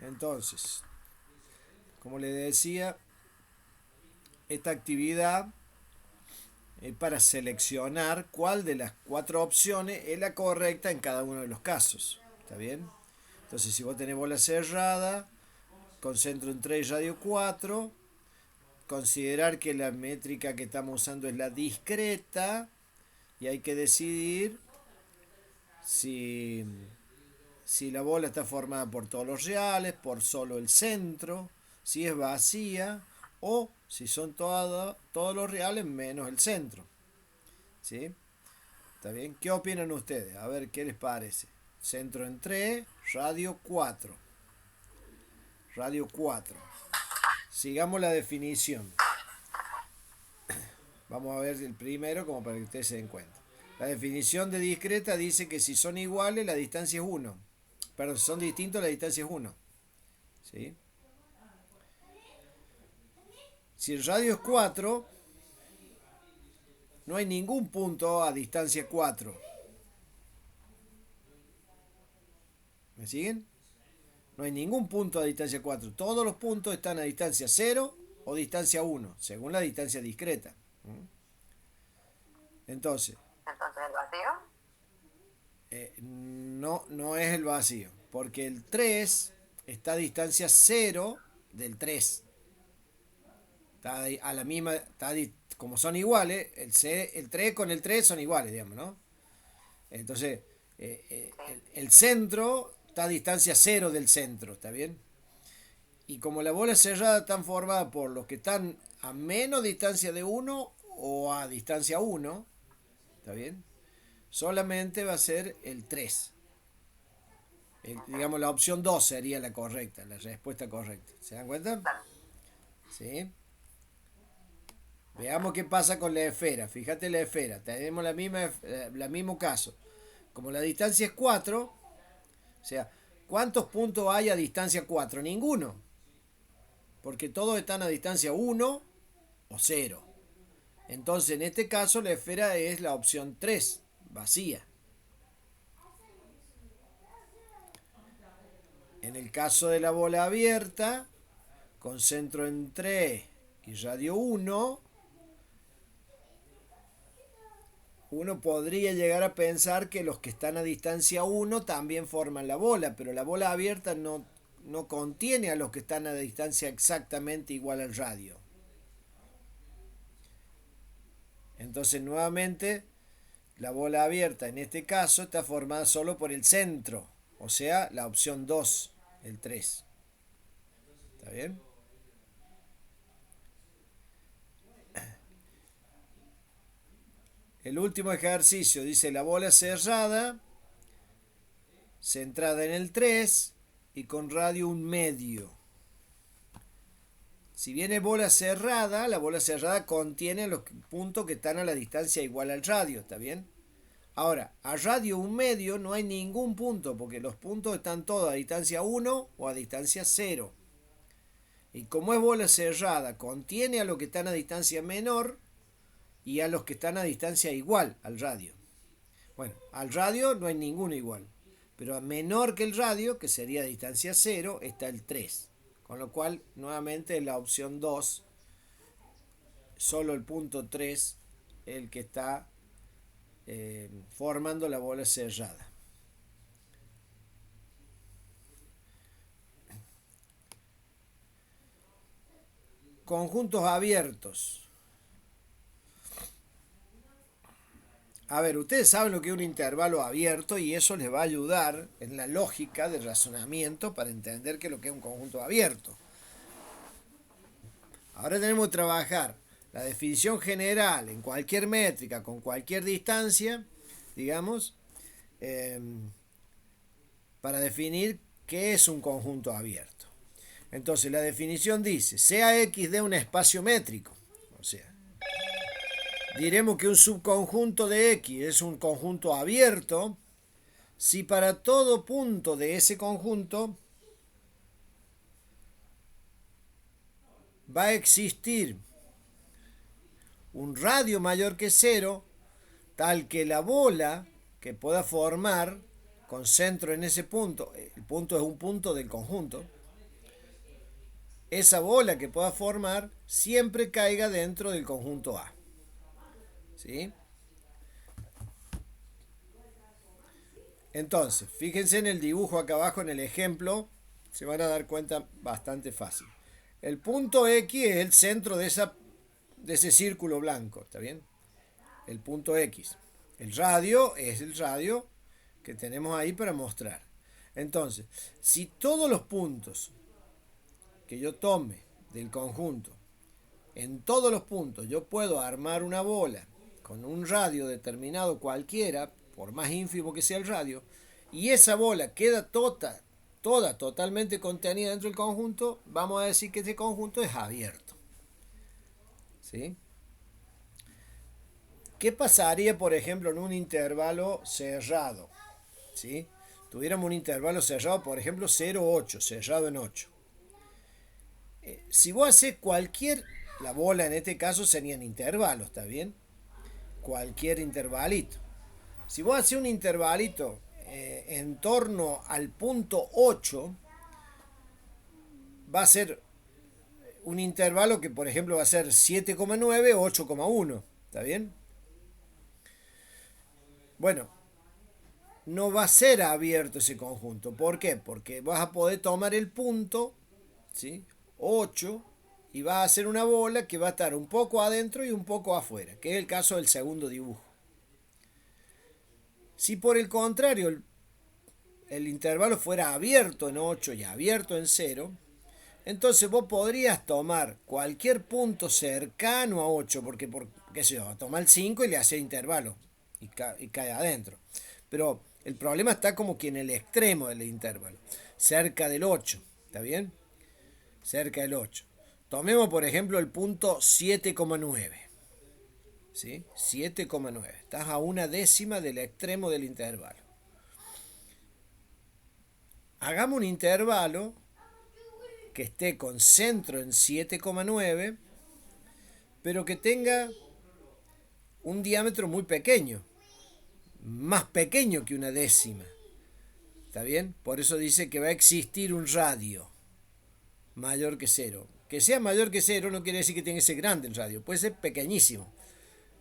Entonces, como les decía, esta actividad es para seleccionar cuál de las 4 opciones es la correcta en cada uno de los casos. ¿Está bien? Entonces, si vos tenés bola cerrada, con centro en 3 y radio 4, considerar que la métrica que estamos usando es la discreta y hay que decidir si, si la bola está formada por todos los reales, por solo el centro, si es vacía o si son todos los reales menos el centro. ¿Sí? ¿Está bien? ¿Qué opinan ustedes? A ver, ¿qué les parece? Centro en 3, radio 4. Radio 4. Sigamos la definición. Vamos a ver el primero como para que ustedes se den cuenta. La definición de discreta dice que si son iguales la distancia es 1. Pero si son distintos la distancia es 1. ¿Sí? Si el radio es 4, no hay ningún punto a distancia 4. ¿Me siguen? No hay ningún punto a distancia 4. Todos los puntos están a distancia 0 o distancia 1, según la distancia discreta. Entonces, ¿el vacío? No es el vacío, porque el 3 está a distancia 0 del 3. Está a la misma, como son iguales, el 3 con el 3 son iguales, digamos, ¿no? Entonces, el centro está a distancia 0 del centro, ¿está bien? Y como la bola cerrada está formada por los que están a menos distancia de 1 o a distancia 1, ¿está bien? Solamente va a ser el 3. Digamos, la opción 2 sería la correcta, la respuesta correcta. ¿Se dan cuenta? ¿Sí? Veamos qué pasa con la esfera. Fíjate la esfera. Tenemos el mismo caso. Como la distancia es 4, o sea, ¿cuántos puntos hay a distancia 4? Ninguno. Porque todos están a distancia 1 o 0. Entonces, en este caso, la esfera es la opción 3, vacía. En el caso de la bola abierta, con centro en 3 y radio 1, uno podría llegar a pensar que los que están a distancia 1 también forman la bola, pero la bola abierta no contiene a los que están a distancia exactamente igual al radio. Entonces, nuevamente, la bola abierta en este caso está formada solo por el centro, o sea, la opción 2, el 3. ¿Está bien? El último ejercicio dice la bola cerrada, centrada en el 3 y con radio 1/2. Si viene bola cerrada, la bola cerrada contiene los puntos que están a la distancia igual al radio, ¿está bien? Ahora, a radio 1/2 no hay ningún punto, porque los puntos están todos a distancia 1 o a distancia 0. Y como es bola cerrada, contiene a los que están a distancia menor y a los que están a distancia igual al radio. Bueno, al radio no hay ninguno igual, pero a menor que el radio, que sería a distancia 0, está el 3. Con lo cual, nuevamente, en la opción 2, solo el punto 3 el que está formando la bola cerrada. Conjuntos abiertos. A ver, ustedes saben lo que es un intervalo abierto y eso les va a ayudar en la lógica del razonamiento para entender qué es lo que es un conjunto abierto. Ahora tenemos que trabajar la definición general en cualquier métrica, con cualquier distancia, digamos, para definir qué es un conjunto abierto. Entonces la definición dice, sea X de un espacio métrico, o sea, diremos que un subconjunto de X es un conjunto abierto si para todo punto de ese conjunto va a existir un radio mayor que 0, tal que la bola que pueda formar con centro en ese punto, el punto es un punto del conjunto, esa bola que pueda formar siempre caiga dentro del conjunto A. ¿Sí? Entonces, fíjense en el dibujo acá abajo, en el ejemplo, se van a dar cuenta bastante fácil. El punto X es el centro de ese círculo blanco, ¿está bien? El punto X. El radio es el radio que tenemos ahí para mostrar. Entonces, si todos los puntos que yo tome del conjunto, en todos los puntos yo puedo armar una bola con un radio determinado cualquiera, por más ínfimo que sea el radio, y esa bola queda toda totalmente contenida dentro del conjunto, vamos a decir que este conjunto es abierto. ¿Sí? ¿Qué pasaría, por ejemplo, en un intervalo cerrado? ¿Sí? Tuviéramos un intervalo cerrado, por ejemplo, 0,8, cerrado en 8. Si vos haces la bola en este caso serían intervalos, ¿está bien? Cualquier intervalito. Si vos haces un intervalito en torno al punto 8, va a ser un intervalo que, por ejemplo, va a ser 7,9 o 8,1, ¿está bien? Bueno, no va a ser abierto ese conjunto. ¿Por qué? Porque vas a poder tomar el punto, ¿sí? 8, y va a hacer una bola que va a estar un poco adentro y un poco afuera, que es el caso del segundo dibujo. Si por el contrario el intervalo fuera abierto en 8 y abierto en 0, entonces vos podrías tomar cualquier punto cercano a 8, porque qué sé yo, tomar el 5 y le hace intervalo y cae adentro. Pero el problema está como que en el extremo del intervalo, cerca del 8, ¿está bien? Cerca del 8. Tomemos por ejemplo el punto 7,9. ¿Sí? 7,9. Estás a una décima del extremo del intervalo. Hagamos un intervalo que esté con centro en 7,9, pero que tenga un diámetro muy pequeño, más pequeño que una décima. ¿Está bien? Por eso dice que va a existir un radio mayor que 0. Que sea mayor que 0 no quiere decir que tenga que ser grande el radio, puede ser pequeñísimo.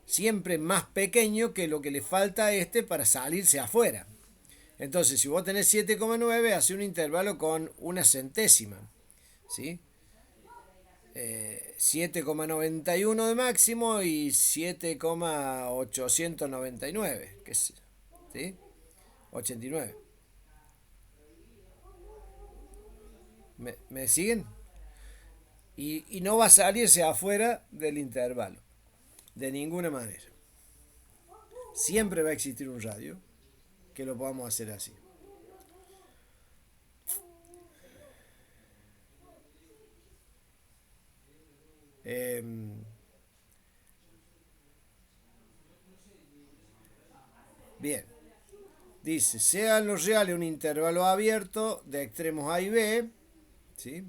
Siempre más pequeño que lo que le falta a este para salirse afuera. Entonces, si vos tenés 7,9, hace un intervalo con una centésima. ¿Sí? 7,91 de máximo y 7,899, que es, ¿sí? 89. ¿Me siguen? Y no va a salirse afuera del intervalo, de ninguna manera. Siempre va a existir un radio que lo podamos hacer así. Eh, bien, dice, sean los reales un intervalo abierto de extremos A y B, ¿sí?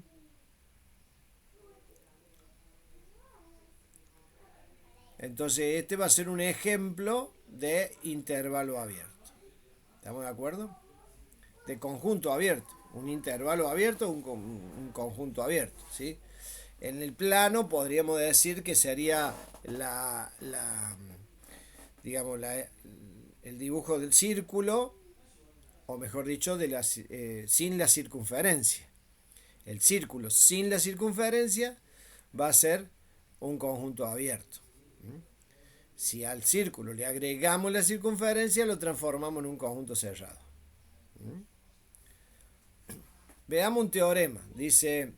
Entonces este va a ser un ejemplo de intervalo abierto. ¿Estamos de acuerdo? De conjunto abierto. Un intervalo abierto, un conjunto abierto, ¿sí? En el plano podríamos decir que sería digamos, el dibujo del círculo, o mejor dicho, sin la circunferencia. El círculo sin la circunferencia va a ser un conjunto abierto. Si al círculo le agregamos la circunferencia, lo transformamos en un conjunto cerrado. Veamos un teorema. Dice,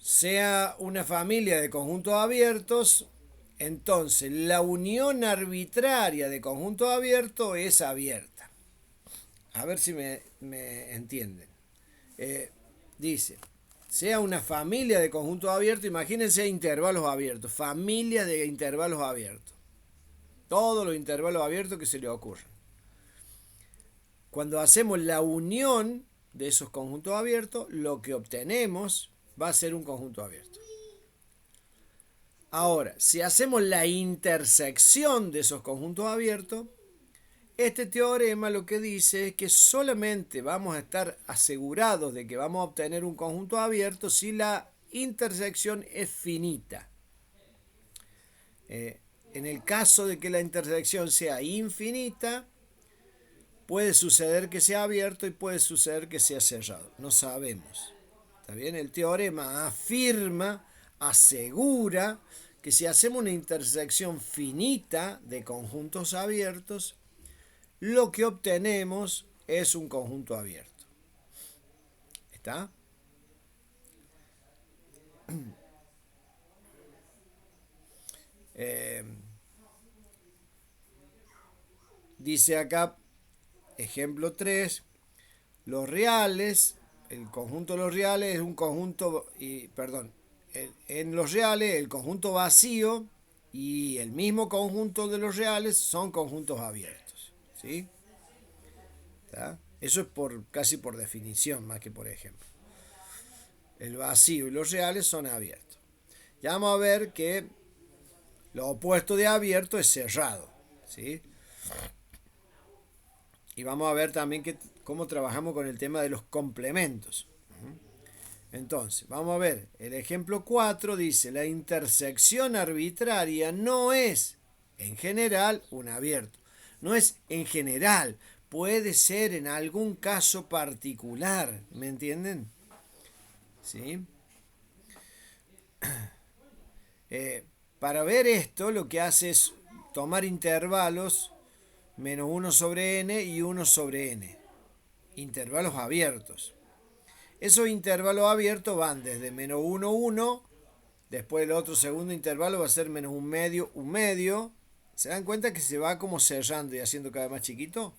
sea una familia de conjuntos abiertos, entonces la unión arbitraria de conjuntos abiertos es abierta. A ver si me entienden. Dice, sea una familia de conjuntos abiertos, imagínense intervalos abiertos, familia de intervalos abiertos. Todos los intervalos abiertos que se le ocurran. Cuando hacemos la unión de esos conjuntos abiertos, lo que obtenemos va a ser un conjunto abierto. Ahora, si hacemos la intersección de esos conjuntos abiertos, Este teorema lo que dice es que solamente vamos a estar asegurados de que vamos a obtener un conjunto abierto si la intersección es finita. En el caso de que la intersección sea infinita, puede suceder que sea abierto y puede suceder que sea cerrado. No sabemos. ¿Está bien? El teorema afirma, asegura que si hacemos una intersección finita de conjuntos abiertos, lo que obtenemos es un conjunto abierto. ¿Está? Dice acá, ejemplo 3, los reales, el conjunto de los reales es un conjunto, en los reales el conjunto vacío y el mismo conjunto de los reales son conjuntos abiertos. ¿Sí? ¿Está? Eso es casi por definición, más que por ejemplo. El vacío y los reales son abiertos. Ya vamos a ver que lo opuesto de abierto es cerrado. ¿Sí? Y vamos a ver también cómo trabajamos con el tema de los complementos. Entonces, vamos a ver, el ejemplo 4 dice, la intersección arbitraria no es, en general, un abierto. No es en general, puede ser en algún caso particular, ¿me entienden? ¿Sí? Para ver esto, lo que hace es tomar intervalos menos 1 sobre n y 1 sobre n. Intervalos abiertos. Esos intervalos abiertos van desde menos 1, 1, después el otro segundo intervalo va a ser menos un medio. ¿Se dan cuenta que se va como cerrando y haciendo cada vez más chiquito?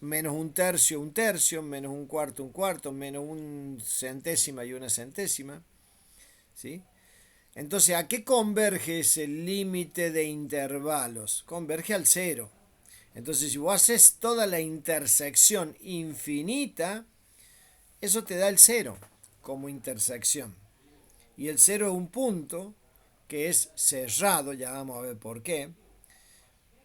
Menos un tercio, menos un cuarto, menos un centésima y una centésima. ¿Sí? Entonces, ¿a qué converge ese límite de intervalos? Converge al cero. Entonces, si vos haces toda la intersección infinita, eso te da el cero como intersección. Y el cero es un punto que es cerrado, ya vamos a ver por qué.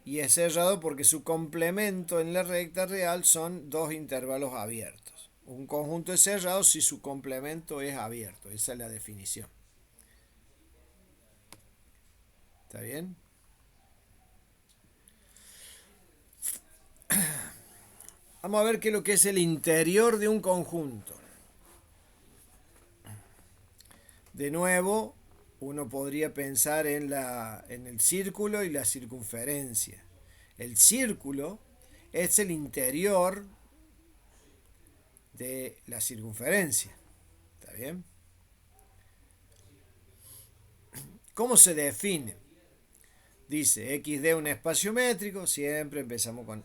Y es cerrado porque su complemento en la recta real son dos intervalos abiertos. Un conjunto es cerrado si su complemento es abierto. Esa es la definición. ¿Está bien? Vamos a ver qué es lo que es el interior de un conjunto. De nuevo, uno podría pensar en el círculo y la circunferencia. El círculo es el interior de la circunferencia. ¿Está bien? ¿Cómo se define? Dice XD un espacio métrico, siempre empezamos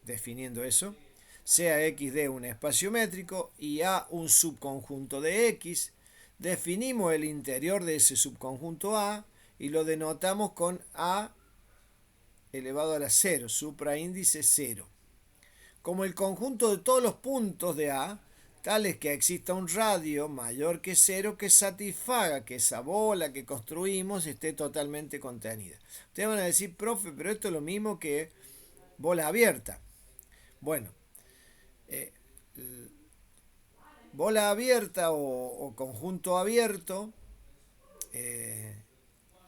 definiendo eso. Sea XD un espacio métrico y A un subconjunto de X. Definimos el interior de ese subconjunto A y lo denotamos con A elevado a la 0, supraíndice 0. Como el conjunto de todos los puntos de A, tal es que exista un radio mayor que 0 que satisfaga que esa bola que construimos esté totalmente contenida. Ustedes van a decir, profe, pero esto es lo mismo que bola abierta. Bueno, bola abierta o conjunto abierto,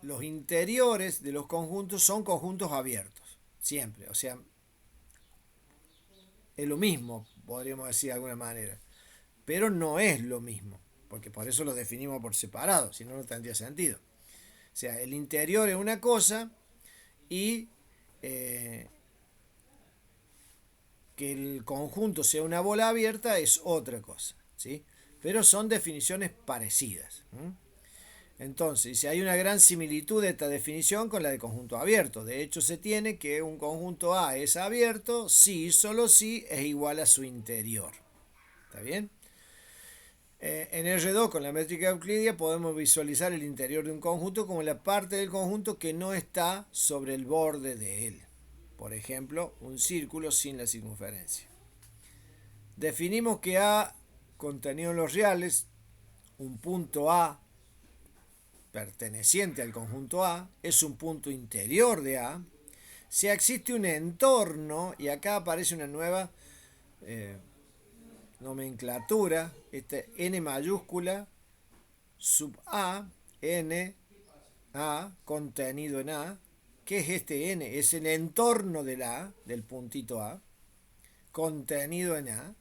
los interiores de los conjuntos son conjuntos abiertos, siempre. O sea, es lo mismo, podríamos decir de alguna manera. Pero no es lo mismo, porque por eso lo definimos por separado, si no, no tendría sentido. O sea, el interior es una cosa y que el conjunto sea una bola abierta es otra cosa, ¿sí? Pero son definiciones parecidas. Entonces, si hay una gran similitud de esta definición con la de conjunto abierto. De hecho, se tiene que un conjunto A es abierto si, solo si, es igual a su interior. ¿Está bien? En R2, con la métrica euclidia, podemos visualizar el interior de un conjunto como la parte del conjunto que no está sobre el borde de él. Por ejemplo, un círculo sin la circunferencia. Definimos que A, contenido en los reales, un punto A perteneciente al conjunto A, es un punto interior de A, Si existe un entorno, y acá aparece una nueva nomenclatura, este n mayúscula, sub A, n, A, contenido en A. ¿Qué es este n? Es el entorno del A, del puntito A, contenido en A.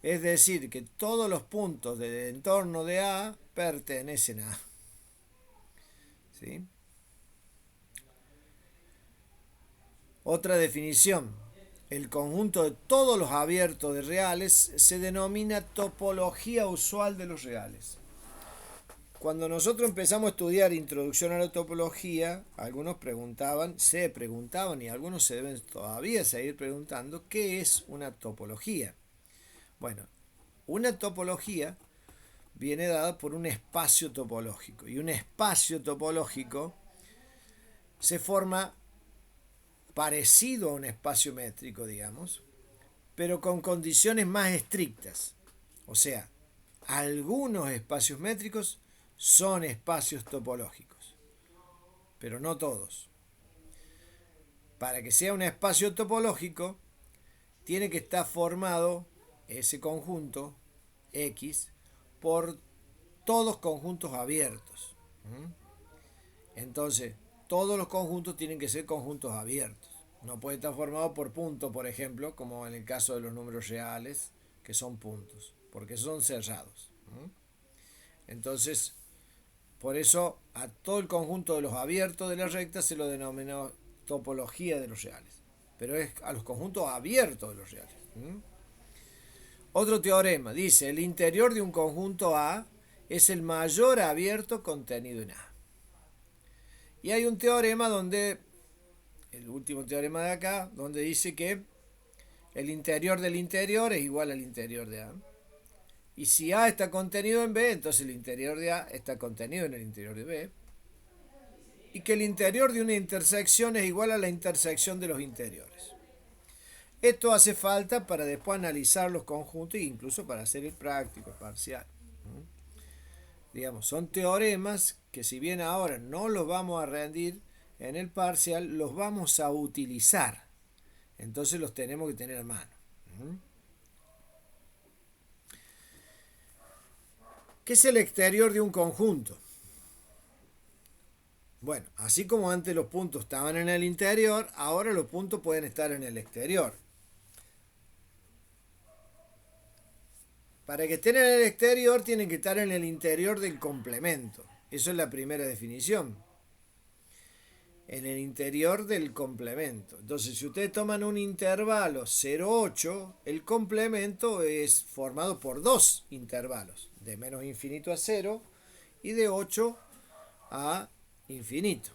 Es decir, que todos los puntos del entorno de A pertenecen a A. ¿Sí? Otra definición. El conjunto de todos los abiertos de reales se denomina topología usual de los reales. Cuando nosotros empezamos a estudiar introducción a la topología, algunos se preguntaban y algunos se deben todavía seguir preguntando, ¿qué es una topología? Bueno, una topología viene dada por un espacio topológico, y un espacio topológico se forma parecido a un espacio métrico, digamos, pero con condiciones más estrictas. O sea, algunos espacios métricos son espacios topológicos, pero no todos. Para que sea un espacio topológico, tiene que estar formado ese conjunto X por todos conjuntos abiertos. Entonces, todos los conjuntos tienen que ser conjuntos abiertos. No puede estar formado por puntos, por ejemplo, como en el caso de los números reales, que son puntos, porque son cerrados. Entonces, por eso a todo el conjunto de los abiertos de la recta se lo denominó topología de los reales. Pero es a los conjuntos abiertos de los reales. Otro teorema dice, el interior de un conjunto A es el mayor abierto contenido en A. Y hay un teorema el último teorema de acá, donde dice que el interior del interior es igual al interior de A. Y si A está contenido en B, entonces el interior de A está contenido en el interior de B. Y que el interior de una intersección es igual a la intersección de los interiores. Esto hace falta para después analizar los conjuntos e incluso para hacer el práctico, parcial. Digamos, son teoremas que si bien ahora no los vamos a rendir en el parcial, los vamos a utilizar. Entonces los tenemos que tener a mano. ¿Qué es el exterior de un conjunto? Bueno, así como antes los puntos estaban en el interior, ahora los puntos pueden estar en el exterior. Para que estén en el exterior tienen que estar en el interior del complemento. Eso es la primera definición. En el interior del complemento. Entonces, si ustedes toman un intervalo 0,8, el complemento es formado por dos intervalos, de menos infinito a 0 y de 8 a infinito.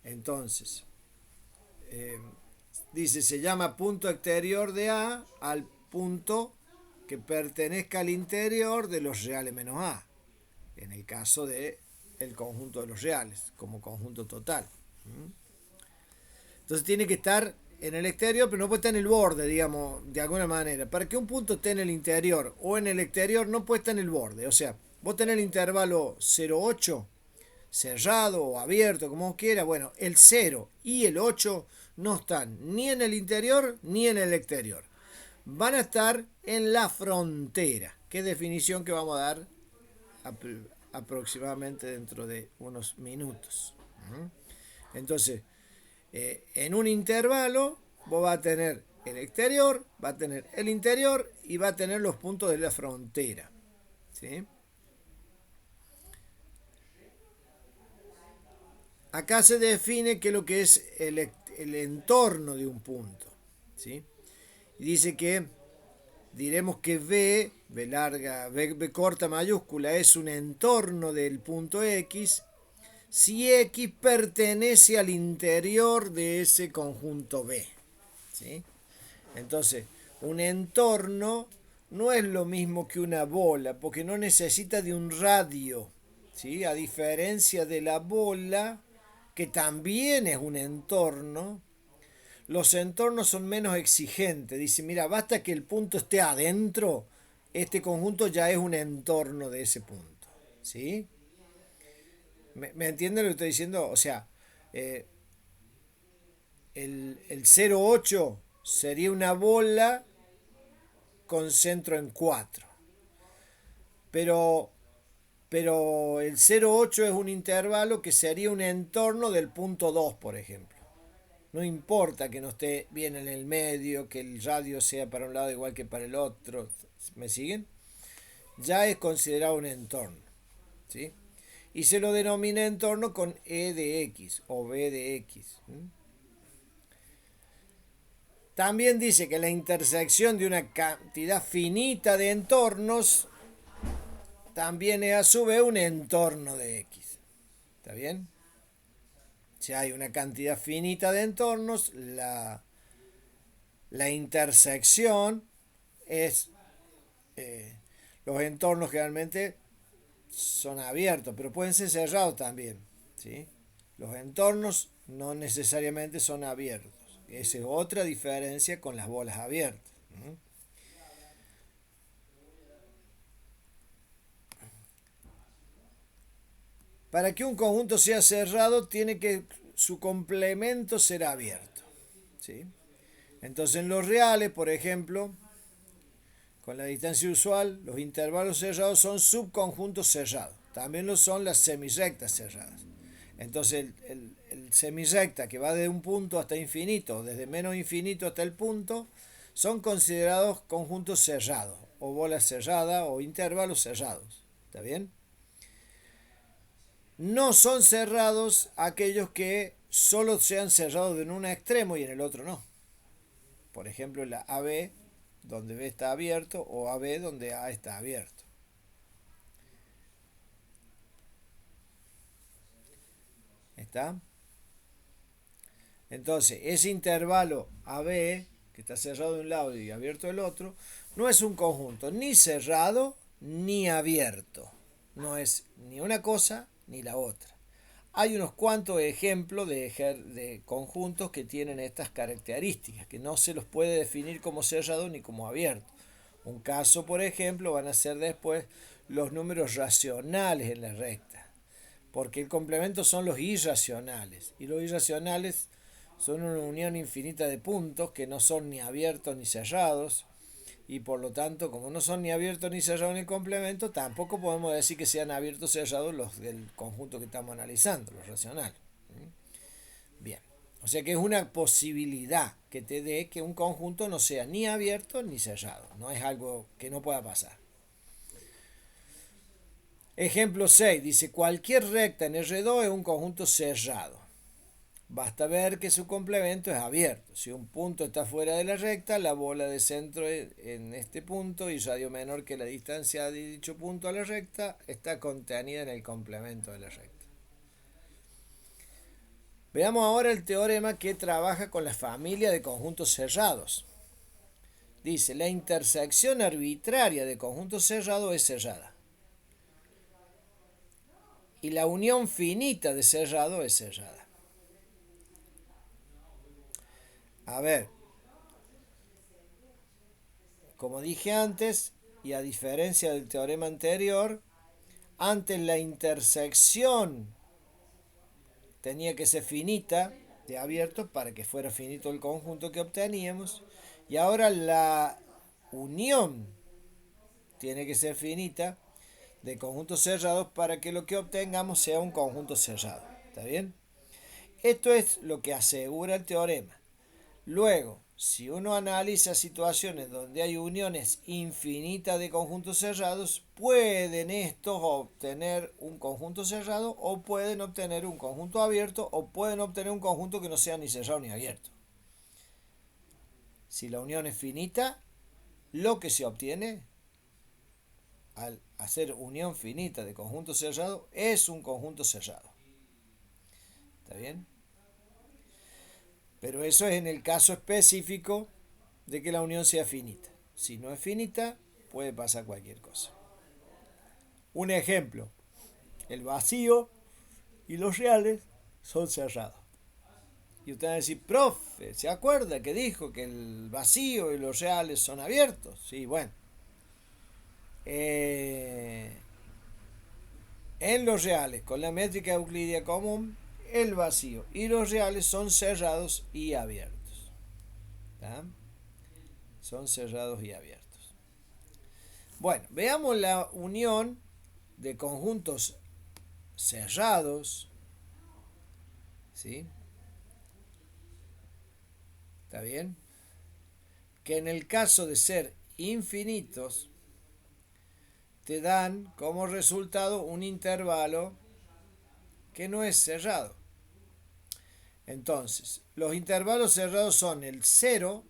Entonces, dice, se llama punto exterior de A al punto que pertenezca al interior de los reales menos A, en el caso de el conjunto de los reales, como conjunto total. Entonces tiene que estar en el exterior, pero no puede estar en el borde, digamos, de alguna manera. Para que un punto esté en el interior o en el exterior, no puede estar en el borde. O sea, vos tenés el intervalo 0,8, cerrado o abierto, como quiera. Bueno, el 0 y el 8 no están ni en el interior ni en el exterior. Van a estar en la frontera, que es definición que vamos a dar aproximadamente dentro de unos minutos. Entonces, en un intervalo vos vas a tener el exterior, va a tener el interior y va a tener los puntos de la frontera. ¿Sí? Acá se define qué es lo que es el entorno de un punto. ¿Sí? Y dice que diremos que B larga, B corta mayúscula, es un entorno del punto X si X pertenece al interior de ese conjunto B. ¿Sí? Entonces, un entorno no es lo mismo que una bola, porque no necesita de un radio. ¿Sí? A diferencia de la bola, que también es un entorno, los entornos son menos exigentes. Dice, mira, basta que el punto esté adentro, este conjunto ya es un entorno de ese punto. ¿Sí? ¿Me entienden lo que estoy diciendo? O sea, el 0,8 sería una bola con centro en 4. Pero, pero el 0,8 es un intervalo que sería un entorno del punto 2, por ejemplo. No importa que no esté bien en el medio, que el radio sea para un lado igual que para el otro. ¿Me siguen? Ya es considerado un entorno. ¿Sí? Y se lo denomina entorno con E de X o B de X. También dice que la intersección de una cantidad finita de entornos también es a su vez un entorno de X. ¿Está bien? Si hay una cantidad finita de entornos, la intersección es... los entornos generalmente son abiertos, pero pueden ser cerrados también. ¿Sí? Los entornos no necesariamente son abiertos. Esa es otra diferencia con las bolas abiertas. Para que un conjunto sea cerrado, tiene que su complemento ser abierto. ¿Sí? Entonces, en los reales, por ejemplo, con la distancia usual, los intervalos cerrados son subconjuntos cerrados. También lo son las semirrectas cerradas. Entonces, el semirrecta que va de un punto hasta infinito, desde menos infinito hasta el punto, son considerados conjuntos cerrados, o bolas cerradas, o intervalos cerrados. ¿Está bien? No son cerrados aquellos que solo sean cerrados en un extremo y en el otro no. Por ejemplo, la AB, donde B está abierto, o AB, donde A está abierto. ¿Está? Entonces, ese intervalo AB, que está cerrado de un lado y abierto del otro, no es un conjunto ni cerrado ni abierto. No es ni una cosa ni la otra. Hay unos cuantos ejemplos de conjuntos que tienen estas características, que no se los puede definir como cerrado ni como abierto. Un caso, por ejemplo, van a ser después los números racionales en la recta, porque el complemento son los irracionales, y los irracionales son una unión infinita de puntos que no son ni abiertos ni cerrados, y por lo tanto, como no son ni abiertos ni cerrados en el complemento, tampoco podemos decir que sean abiertos o cerrados los del conjunto que estamos analizando, los racionales. Bien, o sea que es una posibilidad que te dé que un conjunto no sea ni abierto ni cerrado, no es algo que no pueda pasar. Ejemplo 6 dice: cualquier recta en R2 es un conjunto cerrado. Basta ver que su complemento es abierto. Si un punto está fuera de la recta, la bola de centro en este punto y radio menor que la distancia de dicho punto a la recta está contenida en el complemento de la recta. Veamos ahora el teorema que trabaja con la familia de conjuntos cerrados. Dice: la intersección arbitraria de conjuntos cerrados es cerrada. Y la unión finita de cerrado es cerrada. A ver, como dije antes, y a diferencia del teorema anterior, antes la intersección tenía que ser finita de abierto para que fuera finito el conjunto que obteníamos, y ahora la unión tiene que ser finita de conjuntos cerrados para que lo que obtengamos sea un conjunto cerrado. ¿Está bien? Esto es lo que asegura el teorema. Luego, si uno analiza situaciones donde hay uniones infinitas de conjuntos cerrados, pueden estos obtener un conjunto cerrado o pueden obtener un conjunto abierto o pueden obtener un conjunto que no sea ni cerrado ni abierto. Si la unión es finita, lo que se obtiene al hacer unión finita de conjuntos cerrados es un conjunto cerrado. ¿Está bien? Pero eso es en el caso específico de que la unión sea finita. Si no es finita, puede pasar cualquier cosa. Un ejemplo: el vacío y los reales son cerrados. Y usted va a decir: profe, ¿se acuerda que dijo que el vacío y los reales son abiertos? Sí, bueno. En los reales, con la métrica euclidia común, el vacío y los reales son cerrados y abiertos. ¿Tá? Son cerrados y abiertos. Bueno, veamos la unión de conjuntos cerrados. ¿Sí? ¿Está bien? Que en el caso de ser infinitos, te dan como resultado un intervalo que no es cerrado. Entonces, los intervalos cerrados son el 0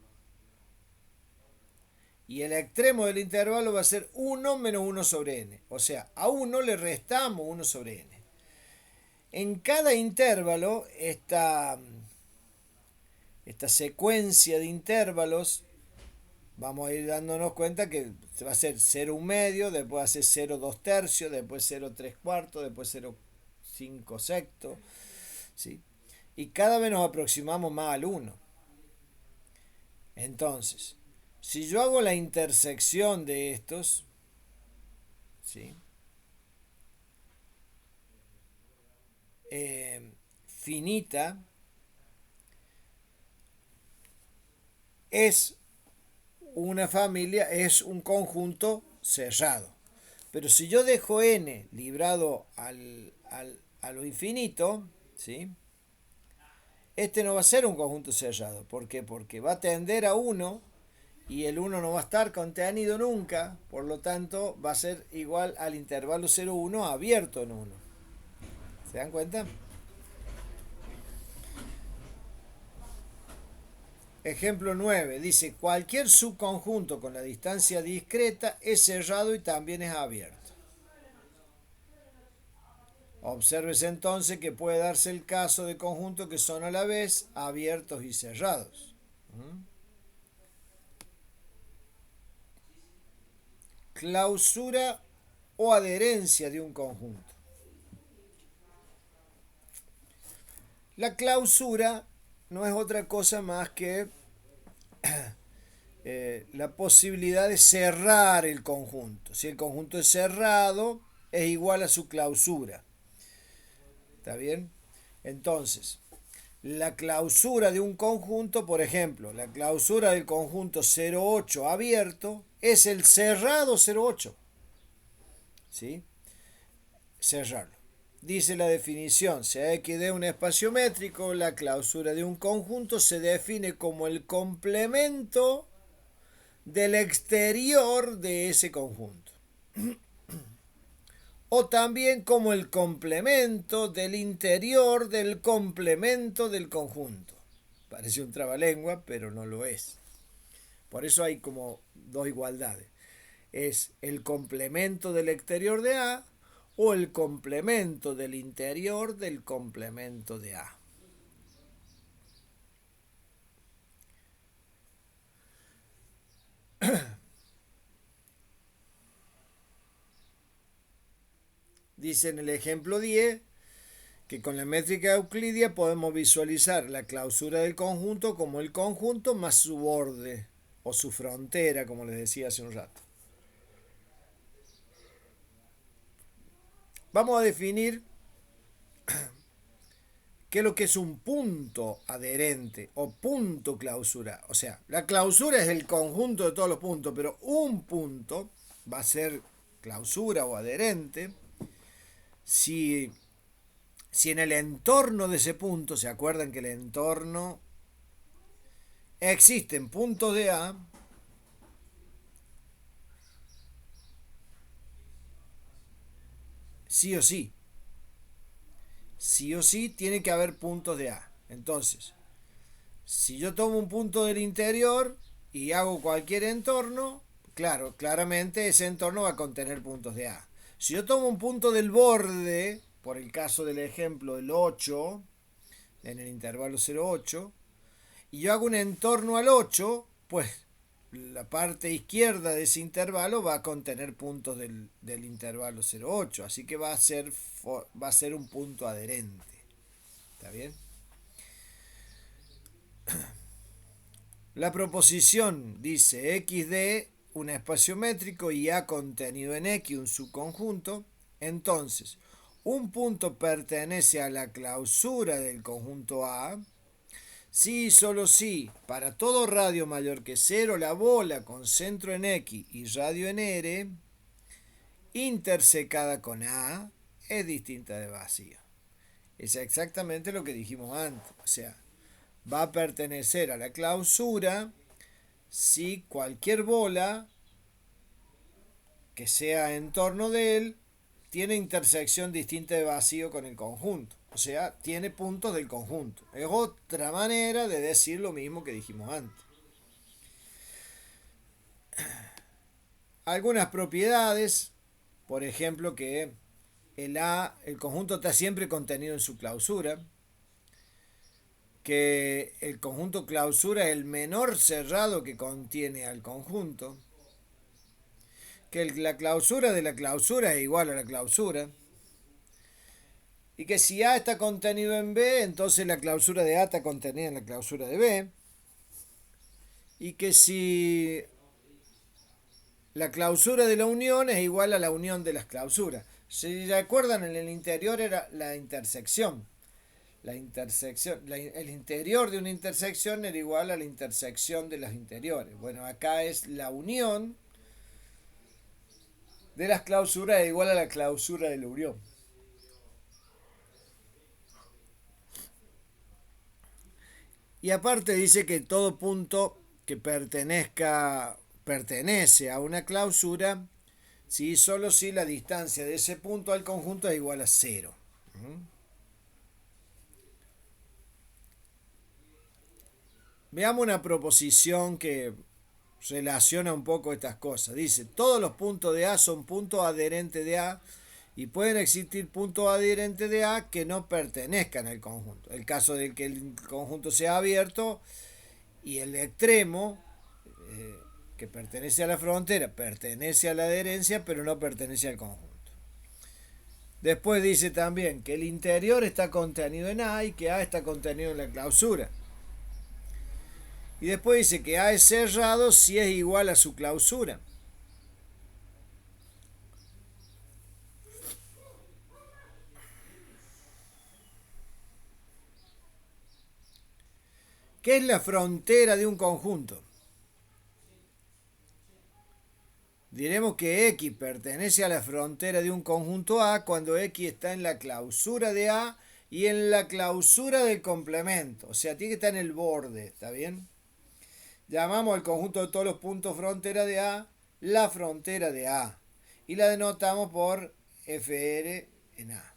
y el extremo del intervalo va a ser 1 menos 1 sobre n. O sea, a 1 le restamos 1 sobre n. En cada intervalo, esta secuencia de intervalos, vamos a ir dándonos cuenta que va a ser 0 un medio, después va a ser 0 2 tercios, después 0 3 cuartos, después 0 5 sextos, ¿sí? Y cada vez nos aproximamos más al 1. Entonces, si yo hago la intersección de estos, ¿sí? Finita es una familia, es un conjunto cerrado. Pero si yo dejo n librado a lo infinito, ¿sí? Este no va a ser un conjunto cerrado. ¿Por qué? Porque va a tender a 1 y el 1 no va a estar contenido nunca, por lo tanto va a ser igual al intervalo 0,1 abierto en 1. ¿Se dan cuenta? Ejemplo 9. Dice, cualquier subconjunto con la distancia discreta es cerrado y también es abierto. Obsérvese entonces que puede darse el caso de conjuntos que son a la vez abiertos y cerrados. Clausura o adherencia de un conjunto. La clausura no es otra cosa más que la posibilidad de cerrar el conjunto. Si el conjunto es cerrado, es igual a su clausura. ¿Está bien? Entonces, la clausura de un conjunto, por ejemplo, la clausura del conjunto 0,8 abierto es el cerrado 0,8. ¿Sí? Cerrarlo. Dice la definición, sea X de un espacio métrico, la clausura de un conjunto se define como el complemento del exterior de ese conjunto. O también como el complemento del interior del complemento del conjunto. Parece un trabalengua, pero no lo es. Por eso hay como dos igualdades. Es el complemento del exterior de A o el complemento del interior del complemento de A. Dice en el ejemplo 10 que con la métrica euclidia podemos visualizar la clausura del conjunto como el conjunto más su borde o su frontera, como les decía hace un rato. Vamos a definir qué es lo que es un punto adherente o punto clausura. O sea, la clausura es el conjunto de todos los puntos, pero un punto va a ser clausura o adherente si en el entorno de ese punto, ¿se acuerdan que el entorno existen puntos de A sí o sí? Sí o sí tiene que haber puntos de A. Entonces, si yo tomo un punto del interior y hago cualquier entorno, claro, claramente ese entorno va a contener puntos de A. Si yo tomo un punto del borde, por el caso del ejemplo del 8, en el intervalo 0,8, y yo hago un entorno al 8, pues la parte izquierda de ese intervalo va a contener puntos del intervalo 0,8, así que va a ser un punto adherente. ¿Está bien? La proposición dice x de un espacio métrico y A contenido en X un subconjunto. Entonces, un punto pertenece a la clausura del conjunto A, si y solo si para todo radio mayor que 0 la bola con centro en X y radio en R, intersecada con A, es distinta de vacío. Es exactamente lo que dijimos antes. O sea, va a pertenecer a la clausura si cualquier bola que sea en torno de él tiene intersección distinta de vacío con el conjunto. O sea, tiene puntos del conjunto. Es otra manera de decir lo mismo que dijimos antes. Algunas propiedades, por ejemplo, que el conjunto está siempre contenido en su clausura, que el conjunto clausura es el menor cerrado que contiene al conjunto, que la clausura de la clausura es igual a la clausura, y que si A está contenido en B, entonces la clausura de A está contenida en la clausura de B, y que si la clausura de la unión es igual a la unión de las clausuras. Si recuerdan, en el interior era la intersección. El interior de una intersección era igual a la intersección de las interiores. Bueno, acá es la unión de las clausuras es igual a la clausura de la unión. Y aparte dice que todo punto que pertenece a una clausura, si solo si la distancia de ese punto al conjunto es igual a 0. Veamos una proposición que relaciona un poco estas cosas. Dice, todos los puntos de A son puntos adherentes de A y pueden existir puntos adherentes de A que no pertenezcan al conjunto. El caso de que el conjunto sea abierto y el extremo, que pertenece a la frontera, pertenece a la adherencia, pero no pertenece al conjunto. Después dice también que el interior está contenido en A y que A está contenido en la clausura. Y después dice que A es cerrado si es igual a su clausura. ¿Qué es la frontera de un conjunto? Diremos que X pertenece a la frontera de un conjunto A cuando X está en la clausura de A y en la clausura del complemento. O sea, tiene que estar en el borde, ¿está bien? Llamamos al conjunto de todos los puntos frontera de A la frontera de A y la denotamos por FR en A.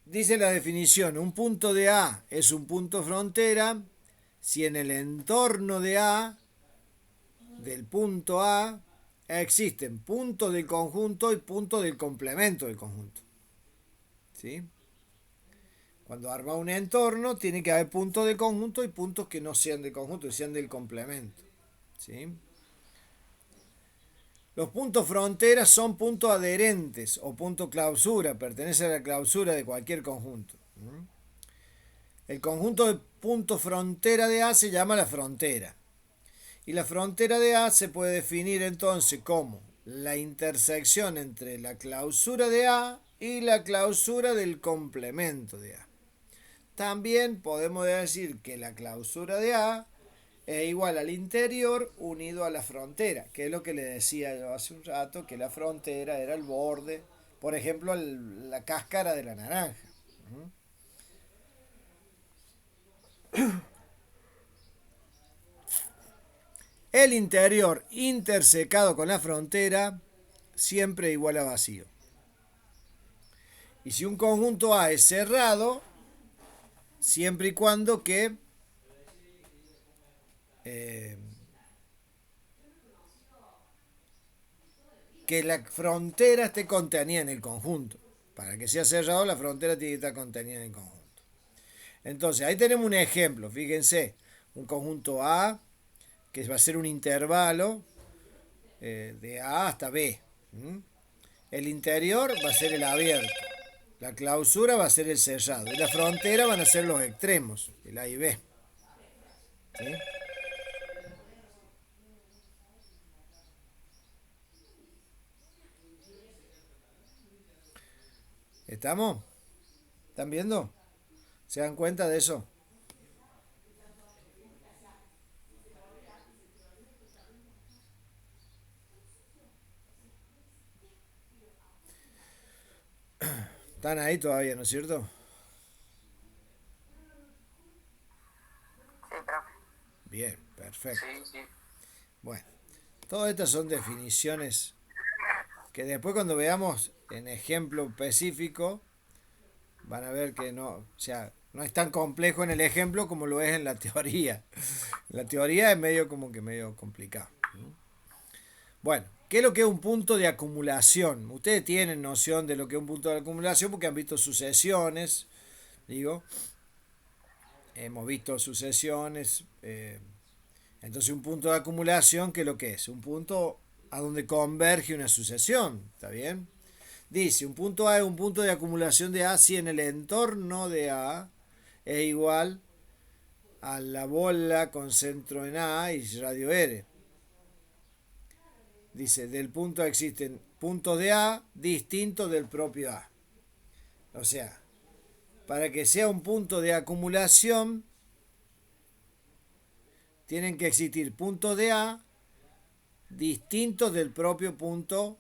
Dice la definición, un punto de A es un punto frontera si en el entorno de A, del punto A, existen puntos del conjunto y puntos del complemento del conjunto. ¿Sí? Cuando arma un entorno, tiene que haber puntos del conjunto y puntos que no sean del conjunto, que sean del complemento. ¿Sí? Los puntos fronteras son puntos adherentes o punto clausura, pertenece a la clausura de cualquier conjunto. El conjunto de puntos frontera de A se llama la frontera. Y la frontera de A se puede definir entonces como la intersección entre la clausura de A y la clausura del complemento de A. También podemos decir que la clausura de A es igual al interior unido a la frontera, que es lo que le decía yo hace un rato, que la frontera era el borde, por ejemplo, la cáscara de la naranja. El interior intersecado con la frontera siempre igual a vacío. Y si un conjunto A es cerrado, siempre y cuando que la frontera esté contenida en el conjunto. Para que sea cerrado, la frontera tiene que estar contenida en el conjunto. Entonces, ahí tenemos un ejemplo. Fíjense, un conjunto A, que va a ser un intervalo de A hasta B. El interior va a ser el abierto. La clausura va a ser el cerrado. Y la frontera van a ser los extremos, el A y B. ¿Sí? ¿Estamos? ¿Están viendo? ¿Se dan cuenta de eso? ¿Están ahí todavía, no es cierto? Sí, profe. Bien, perfecto. Sí, sí. Bueno, todas estas son definiciones que después cuando veamos en ejemplo específico van a ver que no, o sea, no es tan complejo en el ejemplo como lo es en la teoría. La teoría es medio como que medio complicado. Bueno, ¿qué es lo que es un punto de acumulación? Ustedes tienen noción de lo que es un punto de acumulación porque han visto sucesiones, digo, hemos visto sucesiones. Entonces un punto de acumulación, ¿qué es lo que es? Un punto a donde converge una sucesión, ¿está bien? Dice, un punto A es un punto de acumulación de A si en el entorno de A es igual a la bola con centro en A y radio R. Dice, del punto A existen puntos de A distintos del propio A. O sea, para que sea un punto de acumulación, tienen que existir puntos de A distintos del propio punto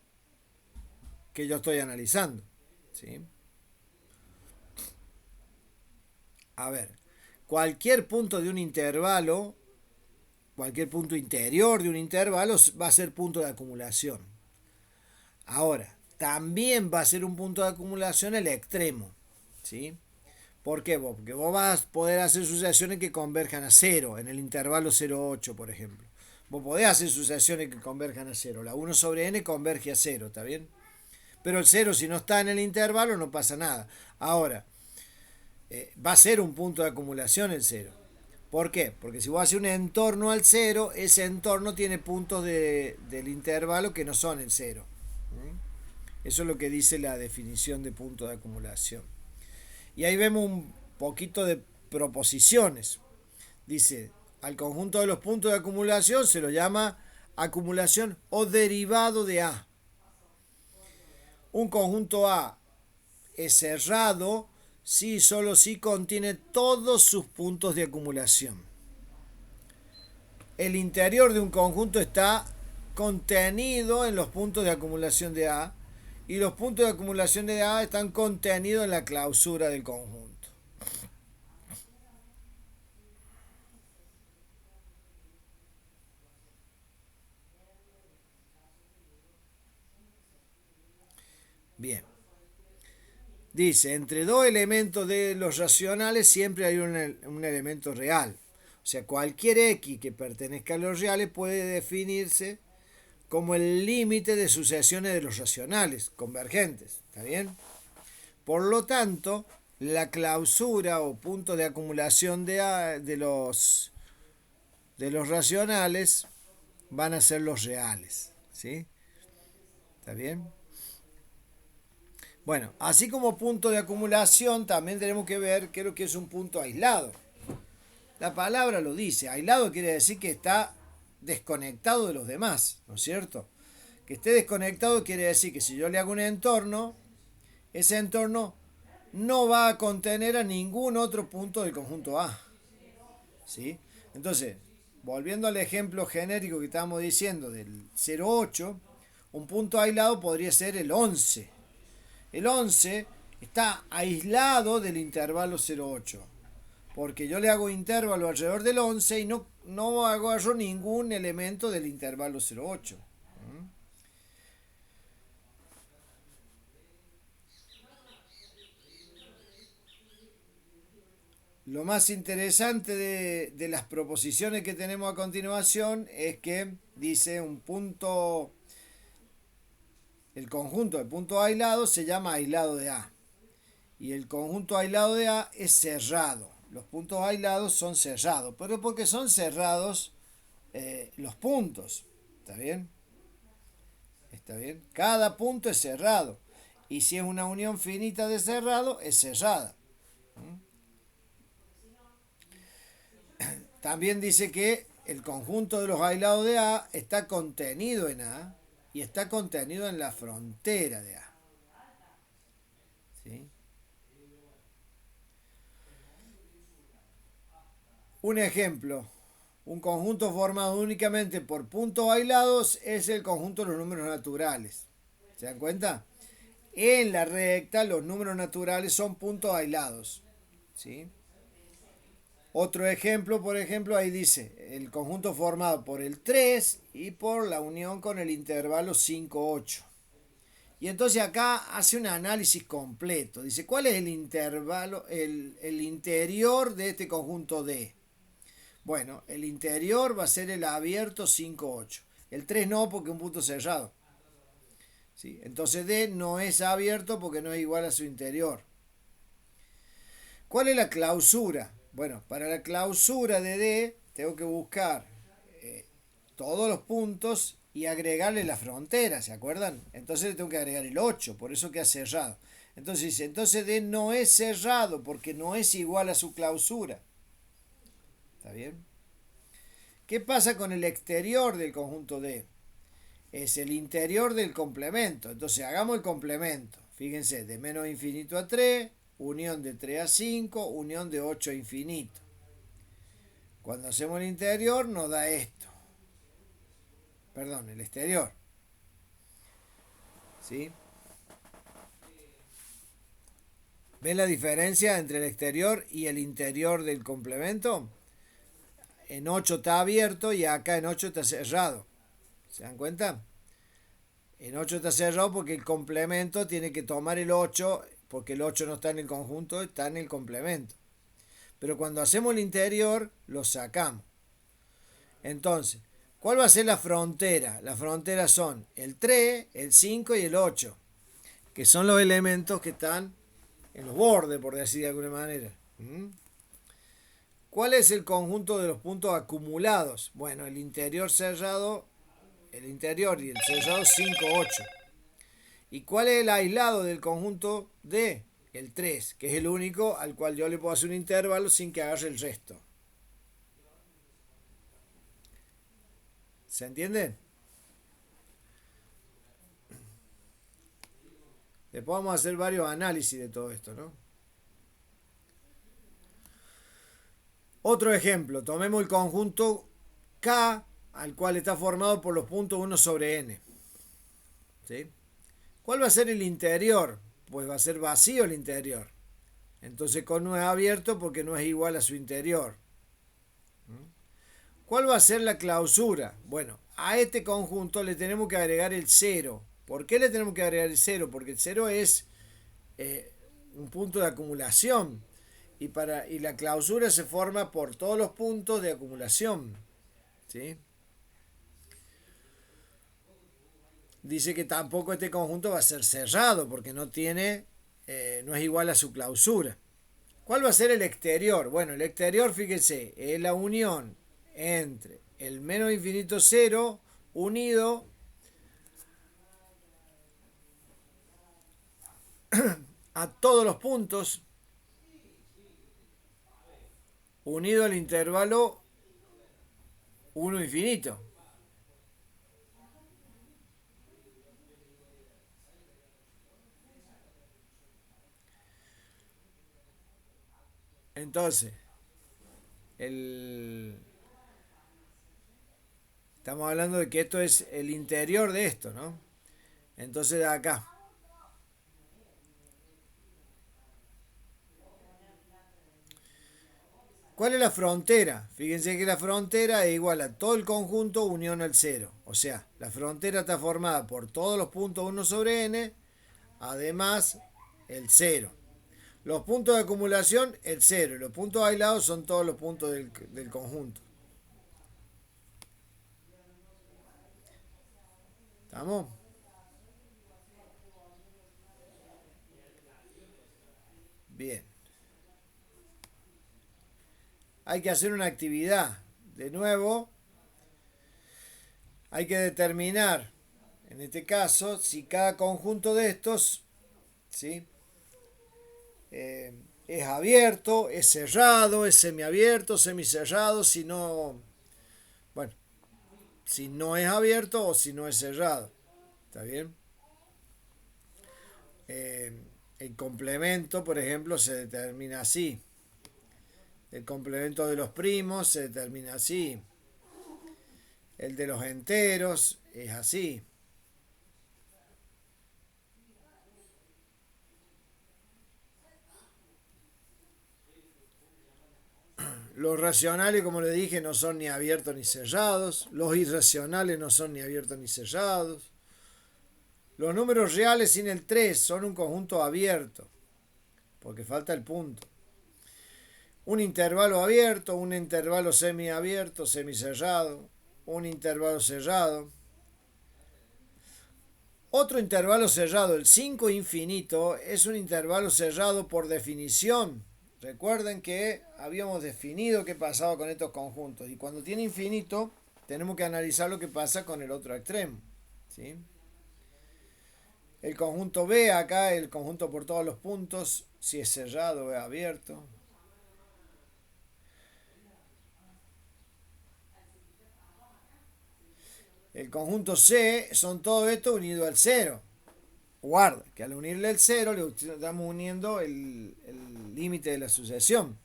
que yo estoy analizando. ¿Sí? A ver, cualquier punto de un intervalo, cualquier punto interior de un intervalo va a ser punto de acumulación. Ahora, también va a ser un punto de acumulación el extremo. ¿Sí? ¿Por qué vos? Porque vos vas a poder hacer sucesiones que converjan a cero, en el intervalo 0,8, por ejemplo. Vos podés hacer sucesiones que converjan a cero. La 1 sobre n converge a cero, ¿está bien? Pero el cero, si no está en el intervalo, no pasa nada. Ahora, va a ser un punto de acumulación el cero. ¿Por qué? Porque si vos haces un entorno al cero, ese entorno tiene puntos del intervalo que no son el cero. Eso es lo que dice la definición de punto de acumulación. Y ahí vemos un poquito de proposiciones. Dice, al conjunto de los puntos de acumulación se lo llama acumulación o derivado de A. Un conjunto A es cerrado si solo si contiene todos sus puntos de acumulación. El interior de un conjunto está contenido en los puntos de acumulación de A y los puntos de acumulación de A están contenidos en la clausura del conjunto. Bien. Dice, entre dos elementos de los racionales siempre hay un elemento real. O sea, cualquier x que pertenezca a los reales puede definirse como el límite de sucesiones de los racionales convergentes. ¿Está bien? Por lo tanto, la clausura o punto de acumulación de los racionales van a ser los reales. ¿Sí? ¿Está bien? Bueno, así como punto de acumulación, también tenemos que ver qué es lo que es un punto aislado. La palabra lo dice, aislado quiere decir que está desconectado de los demás, ¿no es cierto? Que esté desconectado quiere decir que si yo le hago un entorno, ese entorno no va a contener a ningún otro punto del conjunto A. ¿Sí? Entonces, volviendo al ejemplo genérico que estábamos diciendo del 0,8, un punto aislado podría ser el 11. El 11 está aislado del intervalo 0,8. Porque yo le hago intervalo alrededor del 11 y no agarro ningún elemento del intervalo 0,8. Lo más interesante de las proposiciones que tenemos a continuación es que dice un punto, el conjunto de puntos aislados se llama aislado de A. Y el conjunto aislado de A es cerrado. Los puntos aislados son cerrados, pero porque son cerrados los puntos. ¿Está bien? ¿Está bien? Cada punto es cerrado. Y si es una unión finita de cerrado, es cerrada. también dice que el conjunto de los aislados de A está contenido en A y está contenido en la frontera de A. ¿Sí? Un ejemplo, un conjunto formado únicamente por puntos aislados es el conjunto de los números naturales. ¿Se dan cuenta? En la recta los números naturales son puntos aislados. ¿Sí? Otro ejemplo, por ejemplo, ahí dice el conjunto formado por el 3 y por la unión con el intervalo 5, 8. Y entonces acá hace un análisis completo. Dice, ¿cuál es el intervalo, el interior de este conjunto D? Bueno, el interior va a ser el abierto 5, 8. El 3 no, porque es un punto cerrado. ¿Sí? Entonces D no es abierto porque no es igual a su interior. ¿Cuál es la clausura? Bueno, para la clausura de D tengo que buscar todos los puntos y agregarle la frontera, ¿se acuerdan? Entonces le tengo que agregar el 8, por eso queda cerrado. Entonces dice, entonces D no es cerrado porque no es igual a su clausura. ¿Está bien? ¿Qué pasa con el exterior del conjunto D? Es el interior del complemento. Entonces hagamos el complemento. Fíjense, de menos infinito a 3, unión de 3 a 5, unión de 8 a infinito. Cuando hacemos el interior nos da esto. Perdón, el exterior. ¿Sí? ¿Ven la diferencia entre el exterior y el interior del complemento? En 8 está abierto y acá en 8 está cerrado. ¿Se dan cuenta? En 8 está cerrado porque el complemento tiene que tomar el 8, porque el 8 no está en el conjunto, está en el complemento. Pero cuando hacemos el interior, lo sacamos. Entonces, ¿cuál va a ser la frontera? Las fronteras son el 3, el 5 y el 8, que son los elementos que están en los bordes, por decir de alguna manera. ¿Cuál es el conjunto de los puntos acumulados? Bueno, el interior cerrado, el interior y el cerrado 5, 8. ¿Y cuál es el aislado del conjunto D? El 3, que es el único al cual yo le puedo hacer un intervalo sin que agarre el resto. ¿Se entiende? Después vamos a hacer varios análisis de todo esto, ¿no? Otro ejemplo, tomemos el conjunto K, al cual está formado por los puntos 1 sobre n. ¿Sí? ¿Cuál va a ser el interior? Pues va a ser vacío el interior. Entonces con no es abierto porque no es igual a su interior. ¿Cuál va a ser la clausura? Bueno, a este conjunto le tenemos que agregar el 0. ¿Por qué le tenemos que agregar el 0? Porque el 0 es un punto de acumulación. Y la clausura se forma por todos los puntos de acumulación. ¿Sí? Dice que tampoco este conjunto va a ser cerrado porque no tiene, no es igual a su clausura. ¿Cuál va a ser el exterior? Bueno, el exterior, fíjense, es la unión entre el menos infinito 0 unido a todos los puntos, unido al intervalo 1 infinito. Entonces, estamos hablando de que esto es el interior de esto, ¿no? Entonces de acá. ¿Cuál es la frontera? Fíjense que la frontera es igual a todo el conjunto unión al 0. O sea, la frontera está formada por todos los puntos 1 sobre n, además el 0. Los puntos de acumulación, el 0. Y los puntos aislados son todos los puntos del conjunto. ¿Estamos? Bien. Hay que hacer una actividad. De nuevo, hay que determinar, en este caso, si cada conjunto de estos, ¿sí? es abierto, es cerrado, es semiabierto, semicerrado, si no, bueno, si no es abierto o si no es cerrado. ¿Está bien? Eh, el complemento, por ejemplo, se determina así. El complemento de los primos se determina así. El de los enteros es así. Los racionales, como le dije, no son ni abiertos ni cerrados. Los irracionales no son ni abiertos ni cerrados. Los números reales sin el 3 son un conjunto abierto, porque falta el punto. Un intervalo abierto, un intervalo semiabierto, semicerrado, un intervalo cerrado. Otro intervalo cerrado, el 5 infinito, es un intervalo cerrado por definición. Recuerden que habíamos definido qué pasaba con estos conjuntos y cuando tiene infinito tenemos que analizar lo que pasa con el otro extremo. ¿Sí? El conjunto B acá, el conjunto por todos los puntos, si es cerrado o es abierto. El conjunto C son todo esto unido al cero. Guarda, que al unirle el cero le estamos uniendo el límite de la sucesión.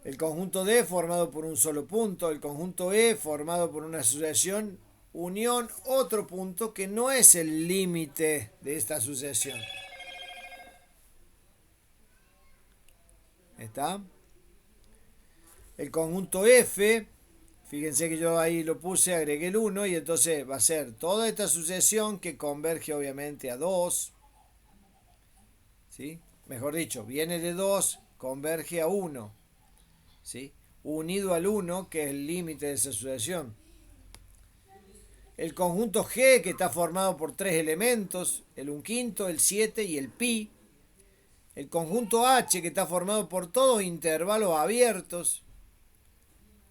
El conjunto D formado por un solo punto, el conjunto E formado por una sucesión, unión, otro punto que no es el límite de esta sucesión. ¿Está? El conjunto F, fíjense que yo ahí lo puse, agregué el 1 y entonces va a ser toda esta sucesión que converge obviamente a 2. ¿Sí? Mejor dicho, viene de 2, converge a 1. ¿Sí? Unido al 1, que es el límite de esa sucesión. El conjunto G, que está formado por 3 elementos, el 1/5, el 7 y el pi. El conjunto H, que está formado por todos intervalos abiertos,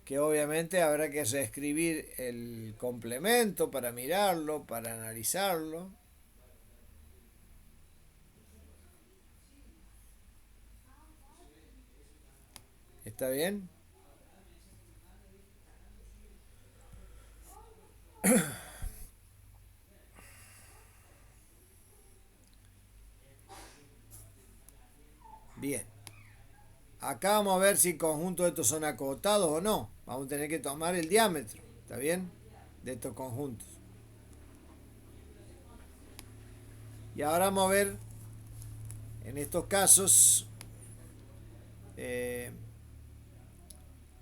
que obviamente habrá que reescribir el complemento para mirarlo, para analizarlo. ¿Está bien? Bien. Acá vamos a ver si el conjunto de estos son acotados o no. Vamos a tener que tomar el diámetro, ¿está bien? De estos conjuntos. Y ahora vamos a ver, en estos casos,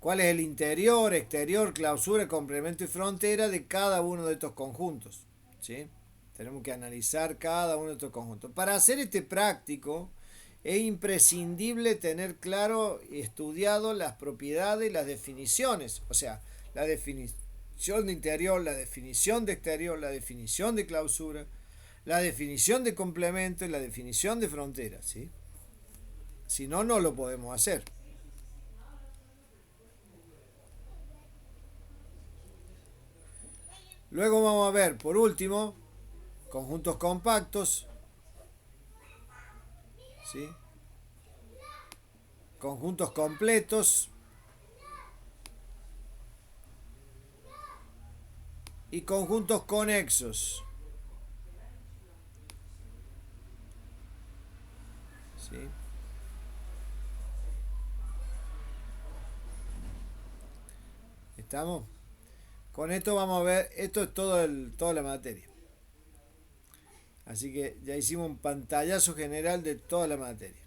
cuál es el interior, exterior, clausura, complemento y frontera de cada uno de estos conjuntos. ¿Sí? Tenemos que analizar cada uno de estos conjuntos. Para hacer este práctico, es imprescindible tener claro y estudiado las propiedades y las definiciones. O sea, la definición de interior, la definición de exterior, la definición de clausura, la definición de complemento y la definición de frontera. ¿Sí? Si no, no lo podemos hacer. Luego vamos a ver, por último, conjuntos compactos. ¿Sí? Conjuntos completos y conjuntos conexos. ¿Sí? ¿Estamos? Con esto vamos a ver, esto es toda la materia. Así que ya hicimos un pantallazo general de toda la materia.